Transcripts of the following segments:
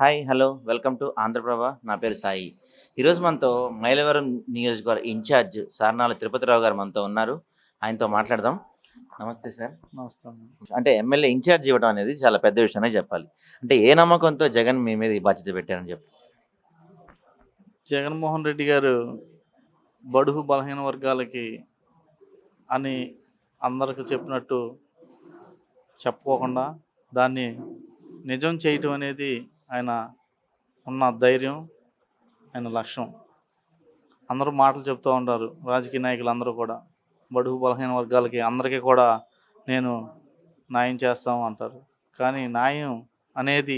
Hi, hello, welcome to Andhraprabha. నా పేరు సాయి. ఈరోజు మనతో మైలవరం నియోజకవర్గ ఇన్ఛార్జ్ సార్నాల తిరుపతిరావు గారు మనతో ఉన్నారు. ఆయనతో మాట్లాడదాం. నమస్తే సార్. నమస్తే అన్న. అంటే ఎమ్మెల్యే ఇన్ఛార్జ్ ఇవ్వడం అనేది చాలా పెద్ద విషయమే చెప్పాలి. అంటే ఏ నమ్మకంతో జగన్ మీ మీద ఈ బాధ్యత పెట్టారని చెప్పి? జగన్మోహన్ రెడ్డి గారు బడుగు బలహీన వర్గాలకి అని అందరికి చెప్పినట్టు చెప్పుకోకుండా దాన్ని నిజం చేయటం అనేది ఆయన ఉన్న ధైర్యం, ఆయన లక్ష్యం. అందరూ మాటలు చెప్తూ ఉంటారు, రాజకీయ నాయకులు అందరూ కూడా బడుగు బలహీన వర్గాలకి అందరికీ కూడా నేను న్యాయం చేస్తాము అంటారు. కానీ న్యాయం అనేది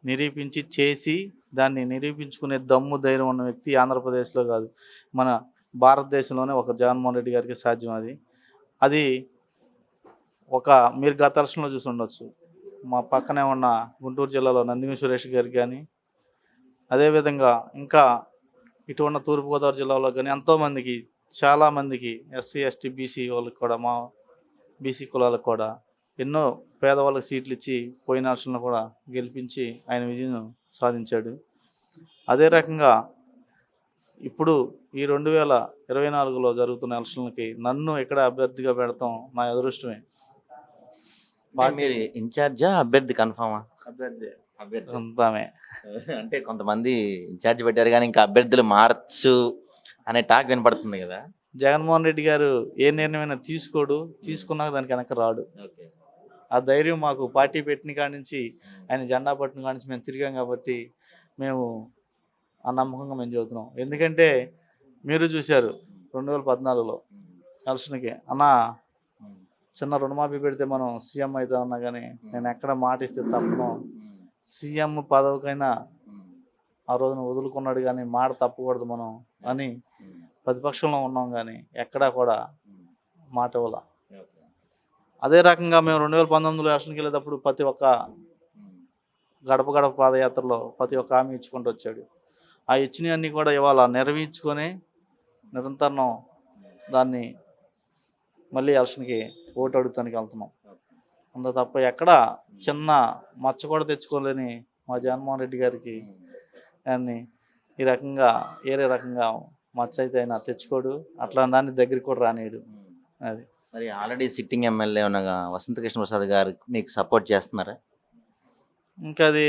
నిరూపించి చేసి దాన్ని నిరూపించుకునే దమ్ము ధైర్యం ఉన్న వ్యక్తి ఆంధ్రప్రదేశ్లో కాదు, మన భారతదేశంలోనే ఒక జగన్మోహన్ రెడ్డి గారికి సాధ్యం. అది ఒక మీరు గత ఎలక్షన్లో చూసి ఉండొచ్చు. మా పక్కనే ఉన్న గుంటూరు జిల్లాలో నందిని సురేష్ గారికి కానీ, అదేవిధంగా ఇంకా ఇటు ఉన్న తూర్పుగోదావరి జిల్లాలో కానీ ఎంతోమందికి, చాలామందికి ఎస్సీ ఎస్టీ బీసీ వాళ్ళకి కూడా, మా బీసీ కులాలకు కూడా ఎన్నో పేదవాళ్ళకి సీట్లు ఇచ్చి పోయిన ఎలక్షన్లో కూడా గెలిపించి ఆయన విజయం సాధించాడు. అదే రకంగా ఇప్పుడు ఈ 2024లో జరుగుతున్న ఎలక్షన్లకి నన్ను ఇక్కడ అభ్యర్థిగా పెడతాం నా అదృష్టమే. మీరు ఇన్ఛార్జా, అభ్యర్థి కన్ఫామా? అభ్యర్థి అభ్యర్థి అంతామే. అంటే కొంతమంది ఇన్ఛార్జ్ పెట్టారు కానీ ఇంకా అభ్యర్థులు మార్చు అనే టాక్ వినపడుతుంది కదా. జగన్మోహన్ రెడ్డి గారు ఏ నిర్ణయమైనా తీసుకోడు, తీసుకున్నాక దానికి వెనక రాడు. ఓకే. ఆ ధైర్యం మాకు పార్టీ పెట్టిన కాడి నుంచి, ఆయన జెండా పట్టిన కాడి నుంచి మేము తిరిగాం కాబట్టి మేము ఆ నమ్మకంగా మేము చెబుతున్నాం. ఎందుకంటే మీరు చూశారు 2014లో ఎలక్షన్కి అన్న చిన్న రుణమాఫీ పెడితే మనం సీఎం అవుతామన్నా కానీ నేను ఎక్కడ మాట ఇస్తే తప్పను, సీఎం పదవికైనా ఆ రోజున వదులుకున్నాడు కానీ మాట తప్పకూడదు మనం అని ప్రతిపక్షంలో ఉన్నాం, కానీ ఎక్కడా కూడా మాట ఇవ్వాల. అదే రకంగా మేము 2019లో ఎలక్షన్కి వెళ్ళేటప్పుడు ప్రతి ఒక్క గడప గడప పాదయాత్రలో ప్రతి ఒక్క హామీ ఇచ్చుకుంటూ వచ్చాడు. ఆ ఇచ్చినవన్నీ కూడా ఇవాళ నెరవేర్చుకొని నిరంతరం దాన్ని మళ్ళీ ఎలక్షన్కి ఓటు అడుగుతానికి వెళ్తున్నాం. అంత తప్ప ఎక్కడ చిన్న మచ్చ కూడా తెచ్చుకోలేని మా జగన్మోహన్ రెడ్డి గారికి దాన్ని ఈ రకంగా ఏరే రకంగా మచ్చ అయితే ఆయన తెచ్చుకోడు, అట్లా దాన్ని దగ్గరికి కూడా రానియడు. అది మరి ఆల్రెడీ సిట్టింగ్ ఎమ్మెల్యే ఉన్న వసంత కృష్ణ ప్రసాద్ గారు మీకు సపోర్ట్ చేస్తున్నారా? ఇంకా అది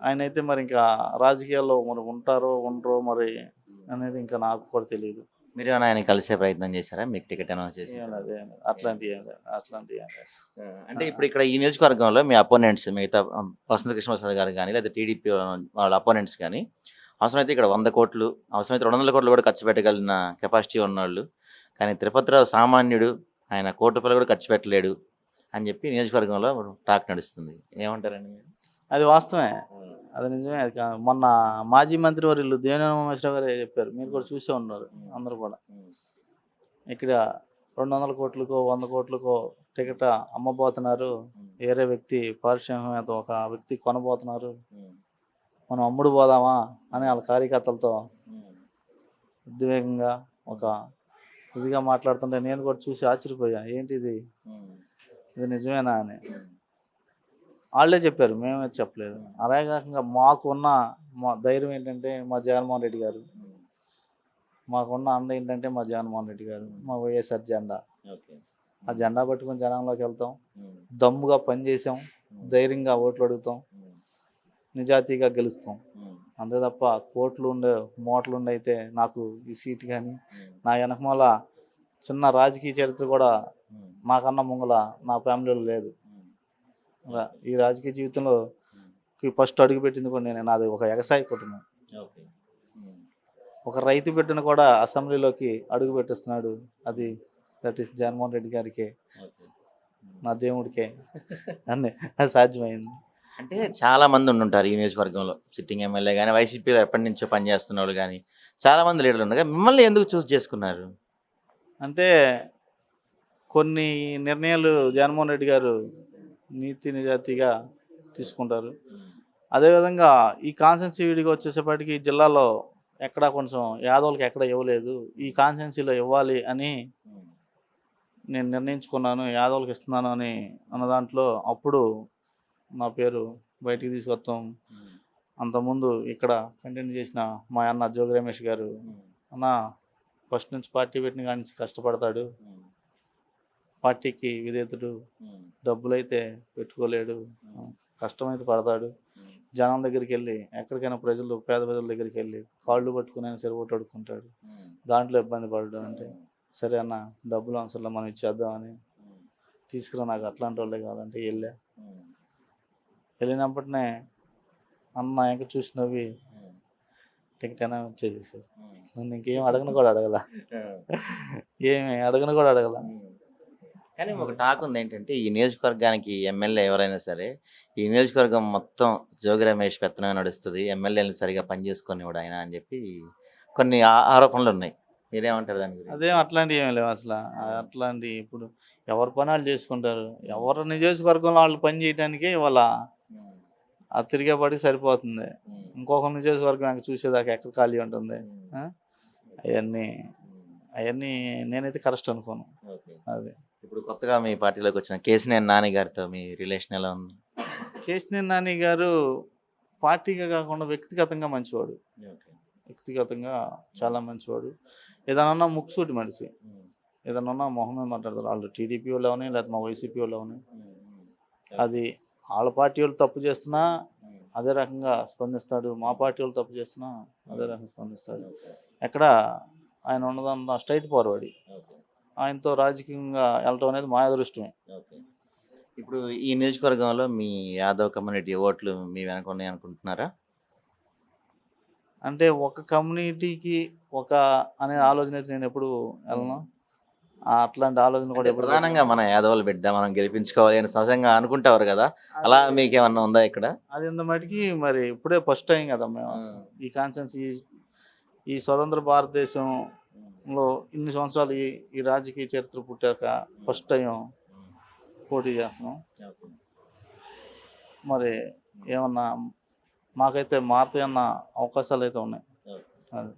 ఆయన అయితే మరి ఇంకా రాజకీయాల్లో మరి ఉంటారో ఉండరో మరి అనేది ఇంకా నాకు కూడా తెలియదు. మీరు ఆయన కలిసే ప్రయత్నం చేశారా? మీకు టికెట్ అనౌన్స్ చేసి? అదే అట్లాంటివి ఏం లేదు. అంటే ఇప్పుడు ఇక్కడ ఈ నియోజకవర్గంలో మీ అపోనెంట్స్ మిగతా వసంత కృష్ణ ప్రసాద్ గారు కానీ లేదా టీడీపీ వాళ్ళ అపోనెంట్స్ కానీ అవసరమైతే ఇక్కడ 100 కోట్లు, అవసరమైతే 200 కోట్లు కూడా ఖర్చు పెట్టగలిగిన కెపాసిటీ ఉన్నవాళ్ళు, కానీ తిరుపతిరావు సామాన్యుడు, ఆయన ₹1 కోటి కూడా ఖర్చు పెట్టలేడు అని చెప్పి నియోజకవర్గంలో టాక్ నడుస్తుంది. ఏమంటారండి మీరు? అది వాస్తవమే, అది నిజమే. అది మొన్న మాజీ మంత్రి వర్యులు దేవినేని ఉమామహేశ్వరరావు గారు చెప్పారు, మీరు కూడా చూసే ఉన్నారు అందరూ కూడా. ఇక్కడ 200 కోట్లకో 100 కోట్లకో టికెట్ అమ్మబోతున్నారు, వేరే వ్యక్తి పారిశ్రామికవేత్త ఒక వ్యక్తి కొనబోతున్నారు, మనం అమ్ముడు పోదామా అని వాళ్ళ కార్యకర్తలతో ఉద్వేగంగా ఒక ఇదిగా మాట్లాడుతుంటే నేను కూడా చూసి ఆశ్చర్యపోయా, ఏంటిది, ఇది నిజమేనా అని. వాళ్ళే చెప్పారు, మేమే చెప్పలేదు. అలాగే కాకుండా మాకున్న మా ధైర్యం ఏంటంటే మా జగన్మోహన్ రెడ్డి గారు, మాకున్న అండ ఏంటంటే మా జగన్మోహన్ రెడ్డి గారు, మా వైఎస్ఆర్ జెండా. ఆ జెండా పట్టుకొని జనంలోకి వెళ్తాం, దమ్ముగా పనిచేసాం, ధైర్యంగా ఓట్లు అడుగుతాం, నిజాయితీగా గెలుస్తాం. అంతే తప్ప కోట్లు మోట్లు ఉండే అయితే నాకు ఈ సీట్ కానీ నా వెనకమాల చిన్న రాజకీయ చరిత్ర కూడా నాకన్నా ముంగల నా ఫ్యామిలీలో లేదు. ఈ రాజకీయ జీవితంలో ఫస్ట్ అడుగు పెట్టింది కూడా నేను, నాది ఒక వ్యవసాయ కుటుంబం. ఒక రైతు బిడ్డను కూడా అసెంబ్లీలోకి అడుగు పెట్టిస్తున్నాడు, అది దట్ ఈస్ జగన్మోహన్ రెడ్డి గారికి, నా దేవుడికే అన్నీ అది సాధ్యమైంది. అంటే చాలా మంది ఉండుంటారు ఈ నియోజకవర్గంలో, సిట్టింగ్ ఎమ్మెల్యే కానీ వైసీపీలో ఎప్పటి నుంచో పనిచేస్తున్న వాళ్ళు కానీ చాలా మంది లీడర్లు ఉండగా మిమ్మల్ని ఎందుకు చూస్ చేసుకున్నారు? అంటే కొన్ని నిర్ణయాలు జగన్మోహన్ రెడ్డి గారు నీతి నిజాయితీగా తీసుకుంటారు. అదేవిధంగా ఈ కాన్స్టిట్యున్సీ వీడిగా వచ్చేసేపటికి జిల్లాలో ఎక్కడ కొంచెం యాదవులకి ఎక్కడ ఇవ్వలేదు, ఈ కాన్స్టిట్యున్సీలో ఇవ్వాలి అని నేను నిర్ణయించుకున్నాను, యాదవులకు ఇస్తున్నాను అని అన్న దాంట్లో అప్పుడు నా పేరు బయటికి తీసుకొస్తాం. అంతకుముందు ఇక్కడ కంటిన్యూ చేసిన మా అన్న జోగి రమేష్ గారు, అన్న ఫస్ట్ నుంచి పార్టీ పెట్టిన కాడి నుంచి కష్టపడతాడు, పార్టీకి విధేతుడు, డబ్బులైతే పెట్టుకోలేడు, కష్టమైతే పడతాడు, జనం దగ్గరికి వెళ్ళి ఎక్కడికైనా ప్రజలు పేద ప్రజల దగ్గరికి వెళ్ళి కాళ్ళు పట్టుకుని సరే ఓటు అడుక్కుంటాడు, దాంట్లో ఇబ్బంది పడడం అంటే సరే అన్న డబ్బులు అవసరంలో మనం ఇచ్చేద్దామని తీసుకురా, నాకు అట్లాంటి వాళ్ళే కావాలంటే వెళ్ళినప్పటినే అన్న ఇంకా చూసినవి టికెట్ అయినా వచ్చేసేసారు. నన్ను ఇంకేం అడగను కూడా అడగల, ఏమి అడగను కూడా అడగల. కానీ ఒక టాక్ ఉంది ఏంటంటే ఈ నియోజకవర్గానికి ఎమ్మెల్యే ఎవరైనా సరే ఈ నియోజకవర్గం మొత్తం జోగి రమేష్ పెత్తనం నడుస్తుంది, ఎమ్మెల్యేలు సరిగా పనిచేసుకునేవాడు ఆయన అని చెప్పి కొన్ని ఆరోపణలు ఉన్నాయి. మీరేమంటారు దాని గురించి? అదేం అట్లాంటివి ఏమి లేవు అసలు. అట్లాంటి ఇప్పుడు ఎవరి పని వాళ్ళు చేసుకుంటారు. ఎవరి నియోజకవర్గంలో వాళ్ళు పని చేయడానికే వాళ్ళ ఆ తిరిగేపాటికి సరిపోతుంది. ఇంకొక నియోజకవర్గం ఇంకా చూసేదాకా ఎక్కడ ఖాళీ ఉంటుంది? అవన్నీ అవన్నీ నేనైతే కరెక్ట్ అనుకోను. అది ఇప్పుడు కొత్తగా మీ పార్టీలోకి వచ్చిన కేసినేని నాని గారితో మీ రిలేషన్ ఎలా ఉంది? కేశినేని నాని గారు పార్టీగా కాకుండా వ్యక్తిగతంగా మంచివాడు. వ్యక్తిగతంగా చాలా మంచివాడు. ఏదన్నా ముక్కుసూటి మనిషి, ఏదన్నా మొహం మీద మాట్లాడతారు. వాళ్ళు టీడీపీ వాళ్ళు అవని లేకపోతే మా వైసీపీ వాళ్ళు అవని, అది వాళ్ళ పార్టీ వాళ్ళు తప్పు చేస్తున్నా అదే రకంగా స్పందిస్తాడు, మా పార్టీ వాళ్ళు తప్పు చేస్తున్నా అదే రకంగా స్పందిస్తాడు. ఎక్కడ ఆయన ఉన్నదన్న స్ట్రైట్ ఫార్వర్డ్. ఆయనతో రాజకీయంగా వెళ్ళటం అనేది మా అదృష్టమే. ఇప్పుడు ఈ నియోజకవర్గంలో మీ యాదవ్ కమ్యూనిటీ ఓట్లు మీ వెనక ఉన్నాయి అనుకుంటున్నారా? అంటే ఒక కమ్యూనిటీకి ఒక అనే ఆలోచన అయితే నేను ఎప్పుడు వెళ్ళను. అట్లాంటి ఆలోచన కూడా అంటే ఎప్పుడు ప్రధానంగా మన యాదవుల బిడ్డ మనం గెలిపించుకోవాలి అని సహజంగా అనుకుంటారు కదా, అలా మీకేమన్నా ఉందా ఇక్కడ? అది ఇంత మటుకి మరి ఇప్పుడే ఫస్ట్ టైం కదా మేము ఈ కాన్సెన్స్ ఈ స్వతంత్ర భారతదేశంలో ఇన్ని సంవత్సరాలు ఈ రాజకీయ చరిత్ర పుట్టాక ఫస్ట్ టైం పోటీ చేస్తున్నాం. మరి ఏమన్నా మాకైతే మారుతాయన్న అవకాశాలు అయితే ఉన్నాయి. అది